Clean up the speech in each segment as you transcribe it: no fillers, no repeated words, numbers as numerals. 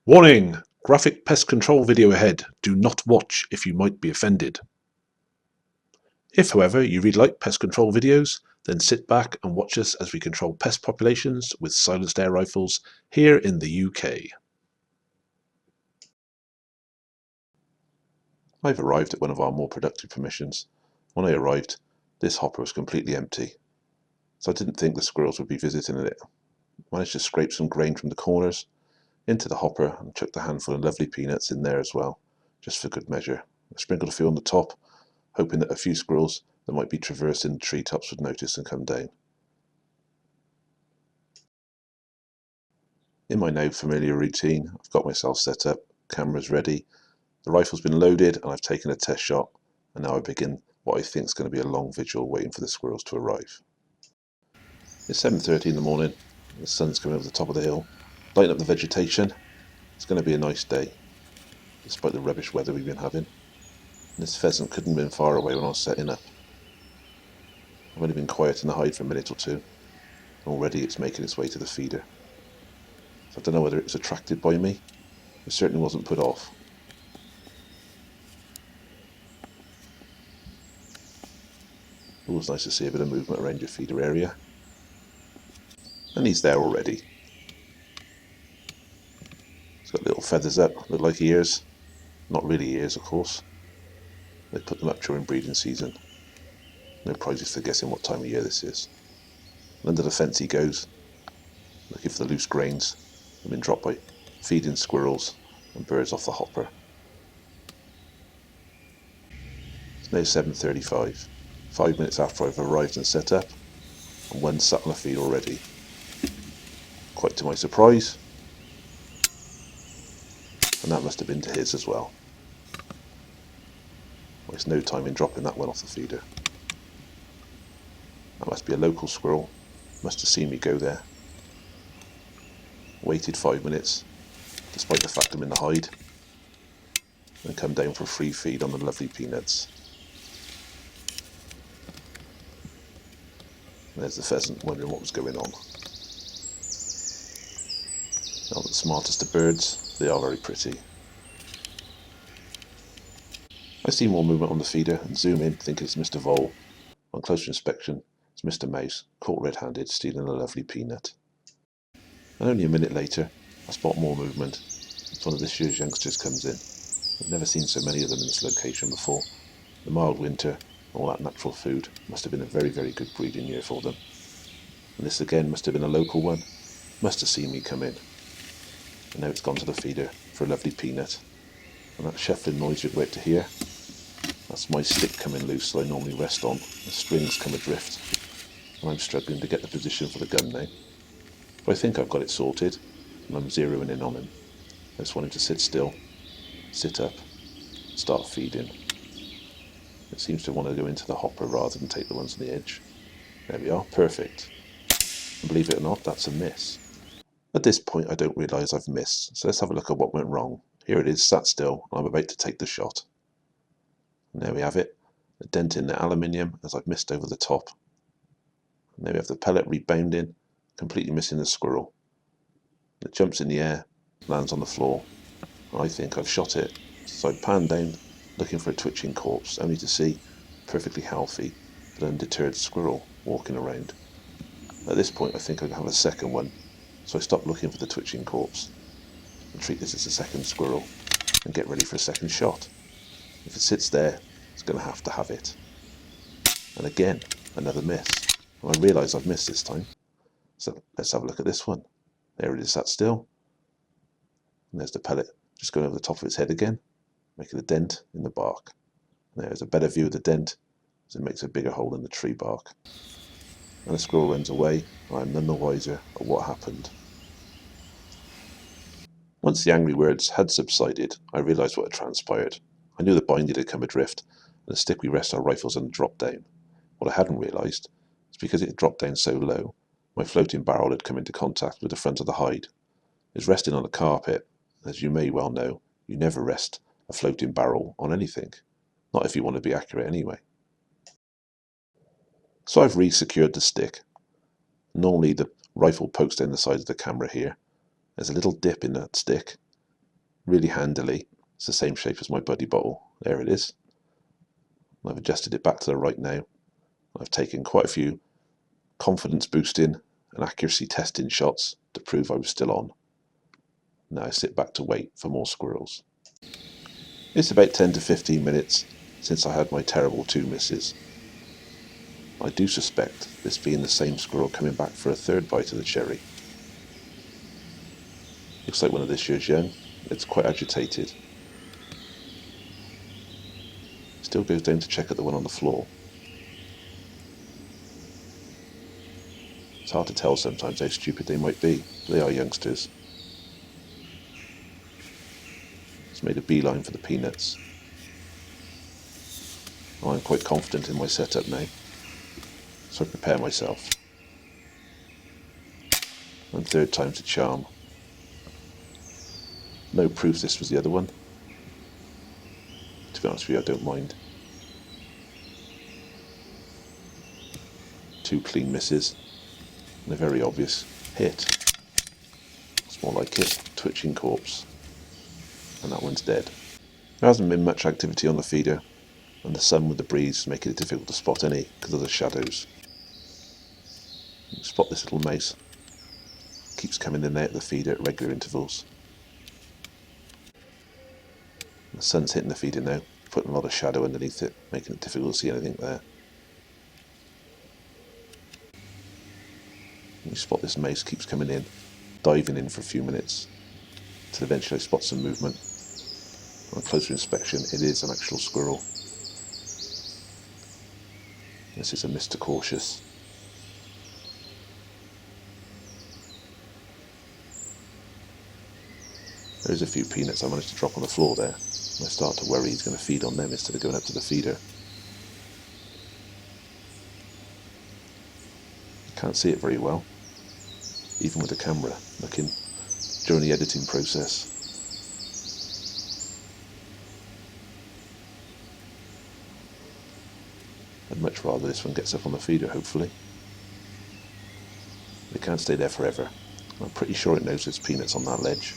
Warning! Graphic pest control video ahead. Do not watch if you might be offended. If, however, you really like pest control videos, then sit back and watch us as we control pest populations with silenced air rifles here in the UK. I've arrived at one of our more productive permissions. When I arrived, this hopper was completely empty, so I didn't think the squirrels would be visiting it. Managed to scrape some grain from the corners into the hopper and chucked a handful of lovely peanuts in there as well, just for good measure. I sprinkled a few on the top, hoping that a few squirrels that might be traversing the treetops would notice and come down. In my now familiar routine, I've got myself set up, cameras ready, the rifle's been loaded and I've taken a test shot, and now I begin what I think is going to be a long vigil waiting for the squirrels to arrive. It's 7:30 in the morning, the sun's coming over the top of the hill, lighting up the vegetation. It's going to be a nice day, despite the rubbish weather we've been having. And this pheasant couldn't have been far away when I was setting up. I've only been quiet in the hide for a minute or two, and already it's making its way to the feeder. So I don't know whether it was attracted by me. It certainly wasn't put off. Always nice to see a bit of movement around your feeder area. And he's there already. He's got little feathers up, look like ears. Not really ears, of course. They put them up during breeding season. No prizes for guessing what time of year this is. And under the fence he goes, looking for the loose grains that have been dropped by feeding squirrels and birds off the hopper. It's now 7:35, 5 minutes after I've arrived and set up, and one sat on the feed already. Quite to my surprise, and that must have been to his as well. There's no time in dropping that one off the feeder. That must be a local squirrel, must have seen me go there. Waited 5 minutes, despite the fact I'm in the hide, and come down for a free feed on the lovely peanuts. And there's the pheasant wondering what was going on. Not the smartest of birds, they are very pretty. I see more movement on the feeder and zoom in, thinking it's Mr. Vole. On closer inspection, it's Mr. Mouse, caught red-handed, stealing a lovely peanut. And only a minute later, I spot more movement. It's one of this year's youngsters comes in. I've never seen so many of them in this location before. The mild winter, all that natural food, must have been a very, very good breeding year for them. And this again must have been a local one. Must have seen me come in. And now it's gone to the feeder for a lovely peanut. And that shuffling noise you're about to hear, that's my stick coming loose that I normally rest on. The strings come adrift, and I'm struggling to get the position for the gun now. But I think I've got it sorted, and I'm zeroing in on him. I just want him to sit still, sit up, start feeding. It seems to want to go into the hopper rather than take the ones on the edge. There we are, perfect. And believe it or not, that's a miss. At this point I don't realise I've missed, so let's have a look at what went wrong. Here it is, sat still, and I'm about to take the shot. And there we have it, a dent in the aluminium as I've missed over the top. And there we have the pellet rebounding, completely missing the squirrel. It jumps in the air, lands on the floor, and I think I've shot it. So I pan down, looking for a twitching corpse, only to see a perfectly healthy but undeterred squirrel walking around. At this point I think I have a second one, so I stop looking for the twitching corpse and treat this as a second squirrel and get ready for a second shot. If it sits there, it's going to have it. And again, another miss. And I realise I've missed this time. So let's have a look at this one. There it is, sat still. And there's the pellet just going over the top of its head again, making a dent in the bark. And there's a better view of the dent as it makes a bigger hole in the tree bark. And the squirrel runs away, and I'm none the wiser at what happened. Once the angry words had subsided, I realised what had transpired. I knew the binding had come adrift, and the stick we rest our rifles on dropped down. What I hadn't realised is because it had dropped down so low, my floating barrel had come into contact with the front of the hide. It was resting on the carpet. As you may well know, you never rest a floating barrel on anything. Not if you want to be accurate anyway. So I've re-secured the stick. Normally the rifle pokes down the side of the camera here. There's a little dip in that stick, really handily. It's the same shape as my buddy bottle. There it is. I've adjusted it back to the right now. I've taken quite a few confidence boosting and accuracy testing shots to prove I was still on. Now I sit back to wait for more squirrels. It's about 10 to 15 minutes since I had my terrible 2 misses. I do suspect this being the same squirrel coming back for a third bite of the cherry. Looks like one of this year's young. It's quite agitated. Still goes down to check out the one on the floor. It's hard to tell sometimes how stupid they might be. They are youngsters. It's made a beeline for the peanuts. I'm quite confident in my setup now, so I prepare myself. And third time's a charm. No proof this was the other one. To be honest with you, I don't mind. 2 clean misses and a very obvious hit. It's more like it, twitching corpse. And that one's dead. There hasn't been much activity on the feeder, and the sun with the breeze is making it difficult to spot any because of the shadows. You spot this little mouse. Keeps coming in and out of the feeder at regular intervals. The sun's hitting the feeder now, putting a lot of shadow underneath it, making it difficult to see anything there. You spot this mouse keeps coming in, diving in for a few minutes, till eventually I spot some movement. On closer inspection, it is an actual squirrel. This is a Mr. Cautious. There's a few peanuts I managed to drop on the floor there. I start to worry he's going to feed on them instead of going up to the feeder. Can't see it very well, even with the camera looking during the editing process. I'd much rather this one gets up on the feeder, hopefully. It can't stay there forever. I'm pretty sure it knows there's peanuts on that ledge.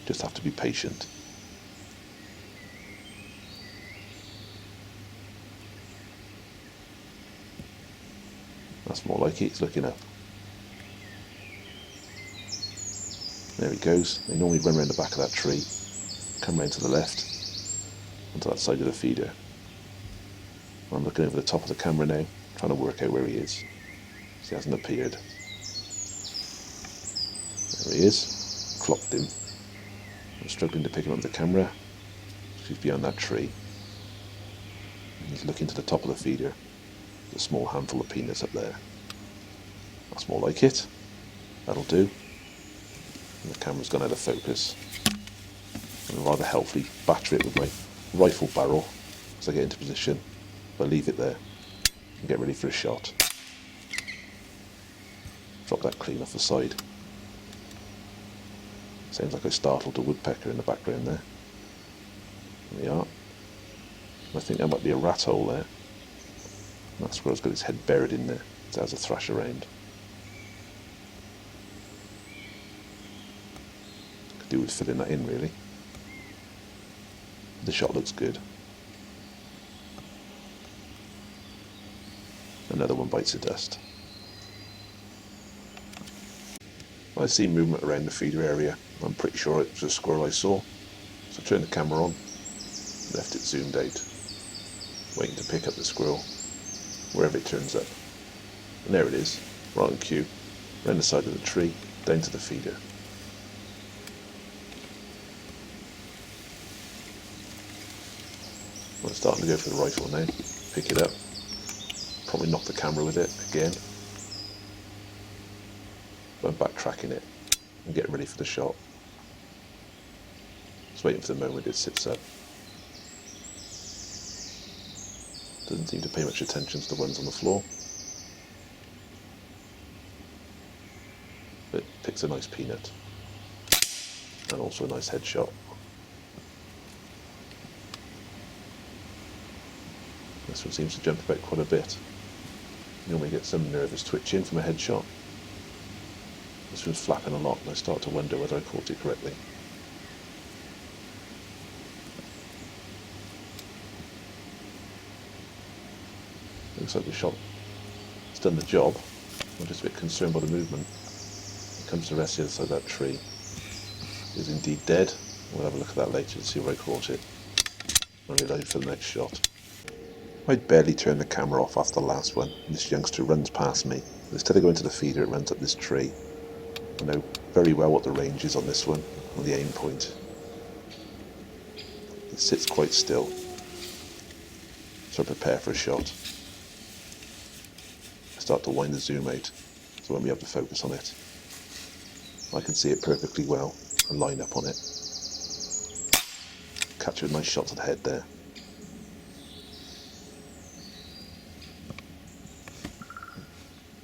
Just have to be patient. That's more like it, he's looking up. There he goes. They normally run around the back of that tree, come round to the left, onto that side of the feeder. I'm looking over the top of the camera now, trying to work out where he is. He hasn't appeared. There he is. Clocked him. I'm struggling to pick him up with the camera. He's behind that tree. And he's looking to the top of the feeder. There's a small handful of peanuts up there. That's more like it. That'll do. And the camera's gone out of focus. I'm rather helpfully batter it with my rifle barrel as I get into position. But leave it there and get ready for a shot. Drop that clean off the side. Sounds like I startled a woodpecker in the background there. There we are. I think that might be a rat hole there. That squirrel's got its head buried in there. It has a thrash around. Could do with filling that in, really. The shot looks good. Another one bites the dust. I see movement around the feeder area. I'm pretty sure it was a squirrel I saw. So I turned the camera on, left it zoomed out, waiting to pick up the squirrel wherever it turns up. And there it is, right on cue, round the side of the tree, down to the feeder. I'm starting to go for the rifle now, pick it up, probably knock the camera with it again. But I'm backtracking it and getting ready for the shot. Just waiting for the moment it sits up. Doesn't seem to pay much attention to the ones on the floor. But picks a nice peanut. And also a nice headshot. This one seems to jump about quite a bit. You normally get some nervous twitching from a headshot. The this one's flapping a lot and I start to wonder whether I caught it correctly. Looks like the shot has done the job. I'm just a bit concerned by the movement. It comes to rest the other side of that tree. It is indeed dead. We'll have a look at that later to see where I caught it. I'll reload for the next shot. I'd barely turned the camera off after the last one, and this youngster runs past me. Instead of going to the feeder, it runs up this tree. I know very well what the range is on this one, on the aim point. It sits quite still, so I prepare for a shot. I start to wind the zoom out, so I won't be able to focus on it. I can see it perfectly well and line up on it. Capture a nice shot to the head there.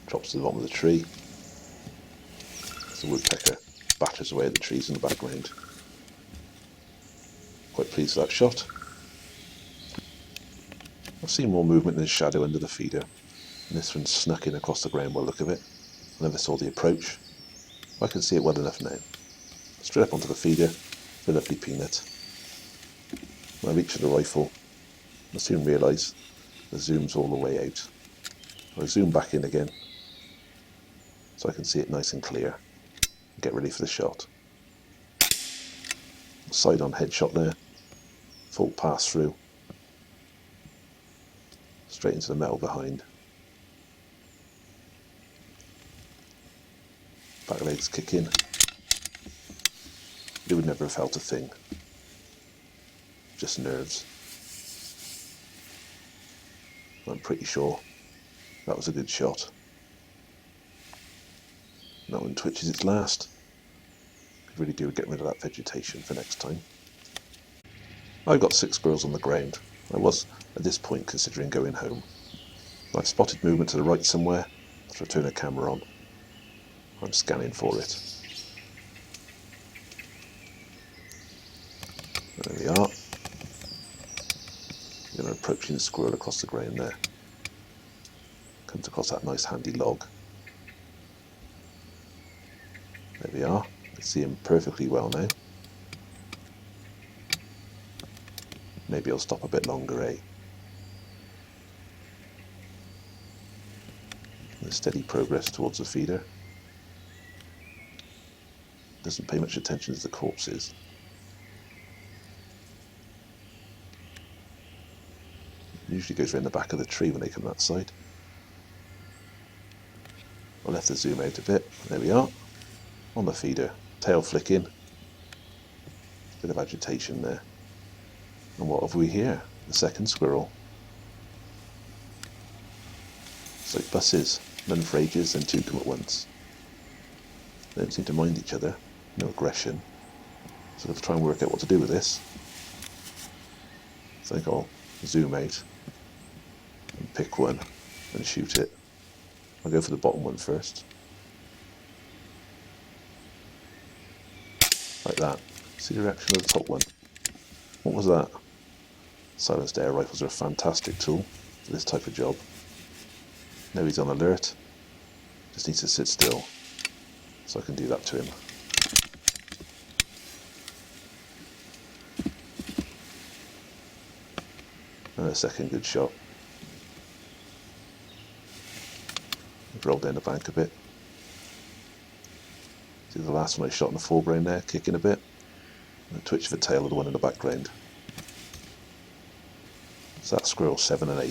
Drops to the bottom of the tree. As the woodpecker batters away at the trees in the background. Quite pleased with that shot. I've seen more movement in the shadow under the feeder, and this one snuck in across the ground by the look of it. I never saw the approach. I can see it well enough now. Straight up onto the feeder, the lovely peanut. When I reach for the rifle, I soon realise the zoom's all the way out. I zoom back in again, so I can see it nice and clear, and get ready for the shot. Side on headshot there, full pass through, straight into the metal behind. Back legs kick in. It would never have felt a thing, just nerves. I'm pretty sure that was a good shot. That one twitches its last. Could really do with getting rid of that vegetation for next time. I've got 6 squirrels on the ground. I was, at this point, considering going home. I've spotted movement to the right somewhere, so I turn the camera on. I'm scanning for it. There we are. Then I'm approaching the squirrel across the ground there. Comes across that nice handy log. There we are. I can see him perfectly well now. Maybe I'll stop a bit longer, eh? And steady progress towards the feeder. Doesn't pay much attention to the corpses. Usually goes around the back of the tree when they come that side. I'll have to zoom out a bit. There we are. On the feeder. Tail flicking. Bit of agitation there. And what have we here? The second squirrel. It's like buses. None for ages, then 2 come at once. They don't seem to mind each other. No aggression. So let's try and work out what to do with this. So I think I'll zoom out and pick one and shoot it. I'll go for the bottom one first. Like that. See the reaction of the top one. What was that? Silenced air rifles are a fantastic tool for this type of job. Now he's on alert. Just needs to sit still so I can do that to him. And a second good shot. Rolled down the bank a bit. See the last one I shot in the foreground there, kicking a bit. And a twitch of the tail of the one in the background. So that's squirrel 7 and 8.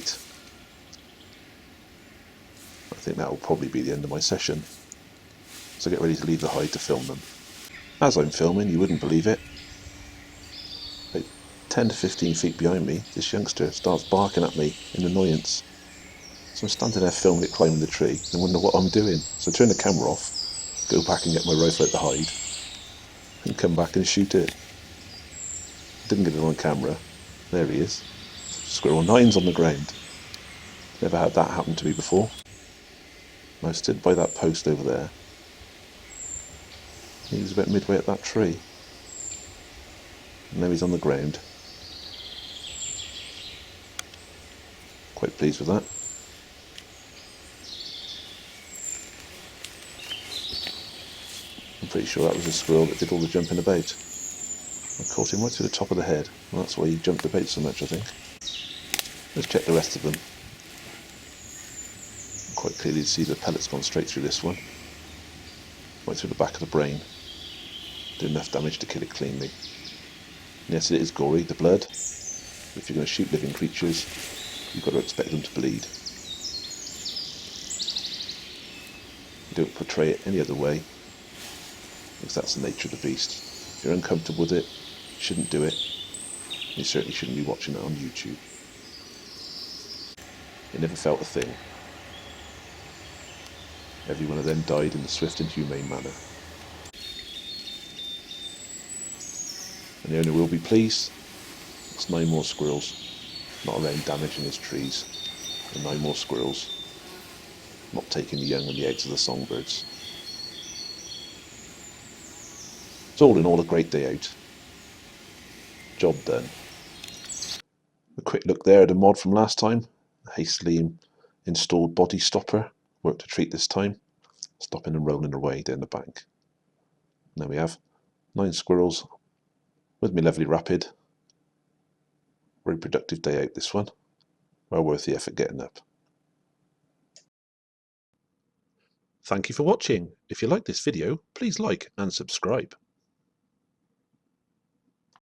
I think that will probably be the end of my session. So get ready to leave the hide to film them. As I'm filming, you wouldn't believe it, about 10 to 15 feet behind me, this youngster starts barking at me in annoyance. So I'm standing there filming it climbing the tree and wonder what I'm doing. So I turn the camera off, go back and get my rifle out the hide, and come back and shoot it. Didn't get it on camera. There he is. Squirrel 9's on the ground. Never had that happen to me before. I stood by that post over there. He was about midway up that tree. And now he's on the ground. Quite pleased with that. Pretty sure that was a squirrel that did all the jumping about. I caught him right to the top of the head, and that's why he jumped about so much, I think. Let's check the rest of them. Quite clearly see the pellet's gone straight through this one. Right through the back of the brain. Did enough damage to kill it cleanly. And yes, it is gory, the blood. If you're going to shoot living creatures, you've got to expect them to bleed. You don't portray it any other way, because that's the nature of the beast. If you're uncomfortable with it, you shouldn't do it. You certainly shouldn't be watching it on YouTube. It never felt a thing. Every one of them died in a swift and humane manner. And the owner will be pleased. It's 9 more squirrels, not around damaging his trees. And 9 more squirrels, not taking the young and the eggs of the songbirds. It's all in all a great day out. Job done. A quick look there at a mod from last time. A hastily installed body stopper. Worked a treat this time. Stopping and rolling away down the bank. There we have 9 squirrels with me lovely rapid. Very productive day out this one. Well worth the effort getting up. Thank you for watching. If you like this video, please like and subscribe.